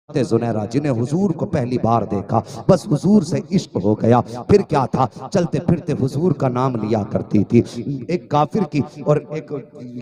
زنیرہ جنہیں حضور کو پہلی بار دیکھا بس حضور سے عشق ہو گیا. پھر کیا تھا, چلتے پھرتے حضور کا نام لیا کرتی تھی. ایک کافر کی اور ایک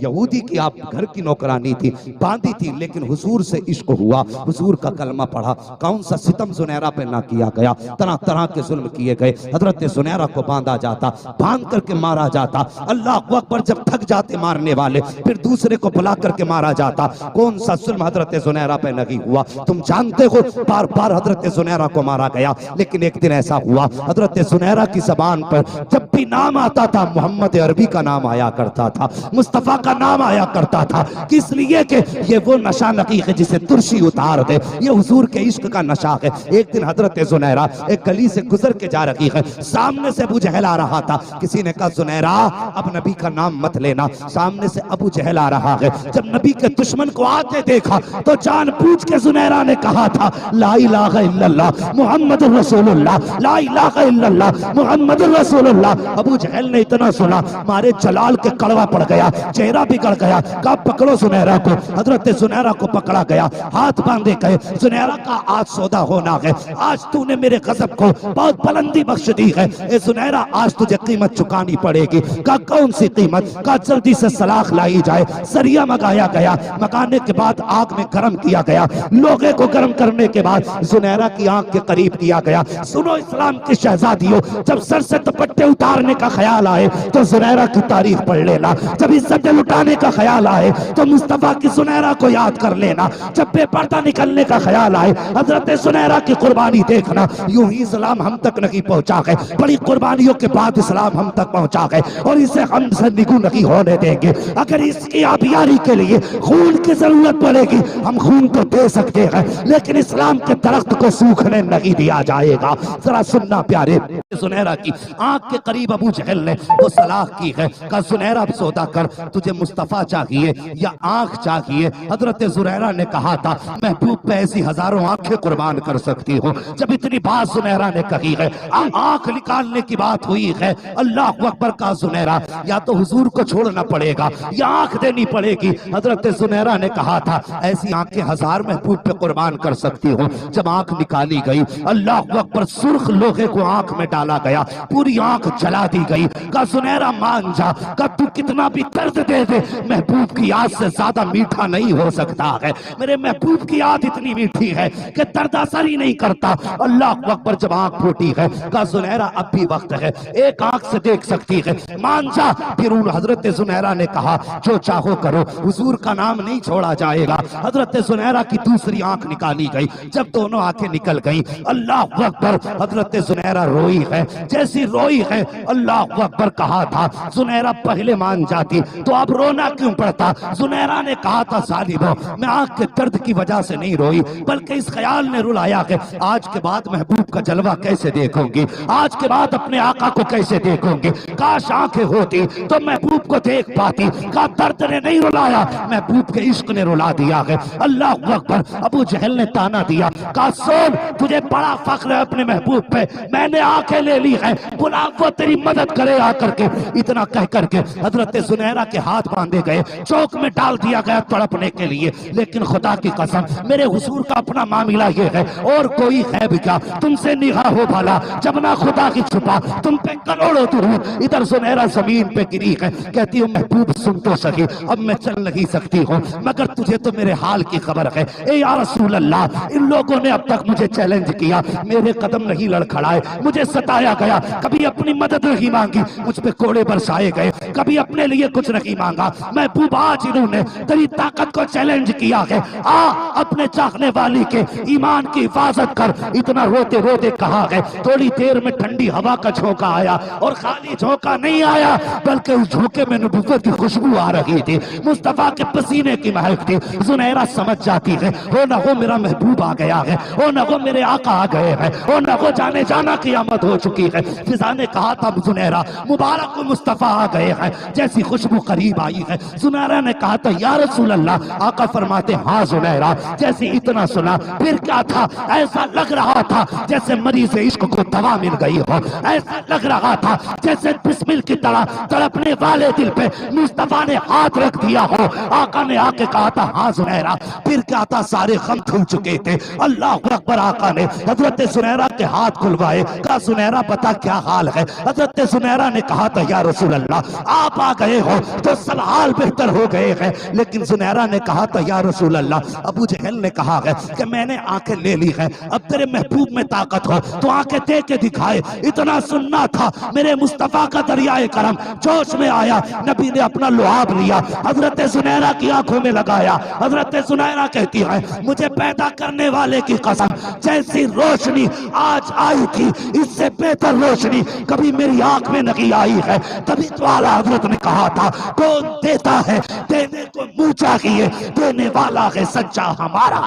یہودی کی آپ گھر کی نوکرانی تھی, باندھی تھی, لیکن حضور سے عشق ہوا, حضور کا کلمہ پڑھا. کون سا ستم زنیرہ پہ نہ کیا گیا, طرح طرح کے ظلم کیے گئے. حضرت زنیرہ کو باندھا جاتا, باندھ کر کے مارا جاتا. اللہ اکبر, جب تھک جاتے مارنے والے پھر دوسرے کو بلا کر کے مارا جاتا. کون سا ظلم حضرت زنیرہ پہ نہیں ہوا؟ تم جانتے ہو بار بار حضرت زنیرہ کو مارا گیا, لیکن ایک دن ایسا ہوا حضرت زنیرہ کی زبان پر جب بھی نام آتا تھا محمد عربی کا نام آیا کرتا تھا, مصطفیٰ کا نام آیا کرتا تھا. کس لیے کہ یہ وہ نشہ نقی ہے جسے ترشی اتار دے, یہ حضور کے عشق کا نشہ ہے. ایک دن حضرت زنیرہ ایک گلی سے گزر کے جا رہی ہے, سامنے سے ابو جہل آ رہا تھا. کسی نے کہا زنیرہ اب نبی کا نام مت لینا. سامنے سے ابو جہل آ رہا ہے. جب نبی کے دشمن کو آتے دیکھا تو جان بوجھ کے زنیرہ نے کہا تھا لا الہ الا اللہ محمد رسول اللہ, لا الہ الا اللہ محمد رسول اللہ. ابو جہل نے اتنا سنا مارے جلال کے کڑوا پڑ گیا, چہرہ بگڑ گیا. کہا پکڑو زنیرہ کو. حضرت زنیرہ کو پکڑا گیا, ہاتھ باندھے گئے. زنیرہ کا آج سودا ہونا ہے, آج تو نے میرے غضب کو بہت بلندی بخش دی ہے. اے زنیرہ آج تجھے قیمت چکانی پڑے گی. کہا کون سی قیمت؟ کہا جلدی سے سلاخ لائی جائے. سریا منگایا گیا, منگانے کے بعد آگ میں گرم کیا گیا. لوگے کو گرم کرنے کے بعد زنیرہ کی آنکھ کے قریب کیا گیا. سنو اسلام کی شہزادیوں, جب سر سے دوپٹے اتارنے کا خیال آئے تو زنیرہ کی تاریخ پڑھ لینا. جب عزتیں لٹانے کا خیال آئے تو مصطفیٰ کی زنیرہ کو یاد کر لینا. جب بے پردہ نکلنے کا خیال آئے حضرت زنیرہ کی قربانی دیکھنا. یوں ہی اسلام ہم تک نہیں پہنچا ہے, بڑی قربانیوں کے بعد اسلام ہم تک پہنچا ہے, اور اسے ہم سے نگو نہیں ہونے دیں گے. اگر اس کی آبیاری کے لیے خون کی ضرورت پڑے گی ہم خون تو دے سکتے ہیں, لیکن اسلام کے درخت کو سوکھنے نہیں دیا جائے گا. ذرا سننا پیارے, زنیرہ کی آنکھ کے قریب ابو جہل نے وہ سلاخ کی ہے. کہا زنیرہ اب سودا کر, تجھے مصطفیٰ چاہیے یا آنکھ چاہیے؟ حضرت زنیرہ نے کہا تھا محبوب پہ ایسی ہزاروں آنکھیں قربان کر سکتی ہوں. جب اتنی بات زنیرہ نے کہی ہے, آنکھ نکالنے کی بات ہوئی ہے. اللہ اکبر. کہا زنیرہ یا تو حضور کو چھوڑنا پڑے گا یا آنکھ دینی پڑے گی. حضرت زنیرہ نے کہا تھا ایسی آنکھیں ہزار محبوب پہ قربان کر سکتی ہوں. جب آنکھ نکالی گئی, اللہ اکبر, سرخ لوہے کو آنکھ میں ڈالا گیا, پوری آنکھ جلا دی گئی. کہا زنیرہ مان جا, کہ تو کتنا بھی درد دے دے محبوب کی یاد سے زیادہ میٹھا نہیں ہو سکتا ہے. میرے محبوب کی یاد اتنی میٹھی ہے کہ درد اثر ہی نہیں کرتا. اللہ اکبر. جب آنکھ پھوٹی ہے, کہا زنیرہ اب بھی وقت ہے, ایک آنکھ سے دیکھ سکتی ہے, مان جا. پھر حضرت زنیرہ نے کہا جو چاہو کرو, حضور کا نام نہیں چھوڑا جائے گا. حضرت زنیرہ کی دوسری آنکھ نکالی گئی. جب دونوں آنکھیں نکل گئی, اللہ اکبر, حضرت زنیرہ روئی ہے. جیسی روئی ہے, اللہ اکبر, کہا تھا زنیرہ پہلے مان جاتی تو اب رونا کیوں پڑتا؟ زنیرہ نے کہا تھا ظالمو, میں آنکھ کے درد کی وجہ سے نہیں روئی, بلکہ اس خیال نے رلایا کہ آج کے بعد محبوب کا جلوہ کیسے دیکھوں گی, آج کے بعد اپنے آقا کو کیسے دیکھوں گی. کاش آنکھیں ہوتی تو محبوب کو دیکھ پاتی. کہا درد نے نہیں رلایا, محبوب کے عشق نے رلا دیا ہے. اللہ اکبر. ابو جہل نے تانا دیا, کہا سن, تجھے بڑا فخر ہے اپنے محبوب پہ, میں نے آنکھیں لے لی ہے, بلا وہ تیری مدد کرے آ کر کے. اتنا کہہ کر کے حضرت زنیرہ کے ہاتھ باندھے گئے, چوک میں ڈال دیا گیا تڑپنے کے لیے. لیکن خدا کی قسم, میرے حضور کا اپنا معاملہ یہ ہے, اور کوئی غیب کیا, تم سے نگاہ ہو بھلا جب نہ خدا کی چھپا, تم پہ کروڑوں درود. ادھر زنیرہ زمین پہ گری ہے, کہتی ہوں محبوب سن تو سکی, اب میں چل نہیں سکتی ہوں, مگر تجھے تو میرے حال کی خبر ہے. اے یا رسول اللہ, ان لوگوں نے اب تک مجھے چیلنج کیا, میرے قدم نہیں لڑکھڑائے, مجھے ستایا گیا, کبھی اپنی مدد نہیں مانگی, مجھ پہ کوڑے برسائے گئے, کبھی اپنے لیے کچھ نہیں مانگا. محبوب آج انہوں نے تیری طاقت کو چیلنج کیا ہے, آ اپنے چاہنے والی کے ایمان کی حفاظت کر. اتنا روتے روتے کہا ہے. تھوڑی دیر میں ٹھنڈی ہوا کا جھونکا آیا, اور خالی جھونکا نہیں آیا بلکہ اس جھونکے میں نبوت کی خوشبو آ رہی تھی, مصطفیٰ کے پسینے کی مہک تھی. زنیرہ سمجھ جاتی ہے, ہو نہ ہو میرا محبوب آ گیا ہے, ہو نہ ہو میرے آقا آ گئے ہیں, ہو نہ ہو جانے جانا قیامت ہو چکی ہے. فضا نے کہا تھا زنیرہ مبارک کو مصطفیٰ آ گئے ہیں, جیسی خوشبو قریب آئی ہے. زنیرہ نے کہا تھا یا رسول اللہ. آقا فرماتے ہاں زنیرہ. جیسی اتنا سنا, پھر کیا تھا, ایسا لگ رہا تھا جیسے مریض عشق کو دوا مل گئی ہو, ایسا لگ رہا تھا جیسے بسمل کی طرح تڑپنے والے دل پہ مصطفیٰ نے ہاتھ رکھ دیا ہو. آقا نے آ کے کہا تھا ہاں زنیرہ. پھر کیا تھا, سارے غم کھل چکے تھے. اللہ اکبر. آقا نے حضرت زنیرہ کے ہاتھ کھلوائے. کہا زنیرہ بتا کیا حال ہے؟ حضرت زنیرہ نے کہا تھا یا رسول اللہ آپ آ گئے ہو تو سب حال بہتر ہو گئے ہیں. لیکن زنیرہ نے کہا تھا یا رسول اللہ ابو جہل نے کہا ہے کہ میں نے آنکھیں لے لی ہے, اب تیرے محبوب میں طاقت ہو تو آنکھیں دے کے دکھائے. اتنا سننا تھا. میرے مصطفیٰ کا دریائے کرم جوش میں آیا. نبی نے اپنا لعاب لیا, حضرت زنیرہ کی آنکھوں میں لگایا. حضرت زنیرہ کہتی ہے مجھے پیدا کرنے والے کی قسم جیسی روشنی آج آئی تھی اس سے بہتر روشنی کبھی میری آنکھ میں نہیں آئی ہے. تبھی تو اعلیٰ حضرت نے کہا تھا کون دیتا ہے دینے کو منہ چاہیے, دینے والا ہے سچا ہمارا.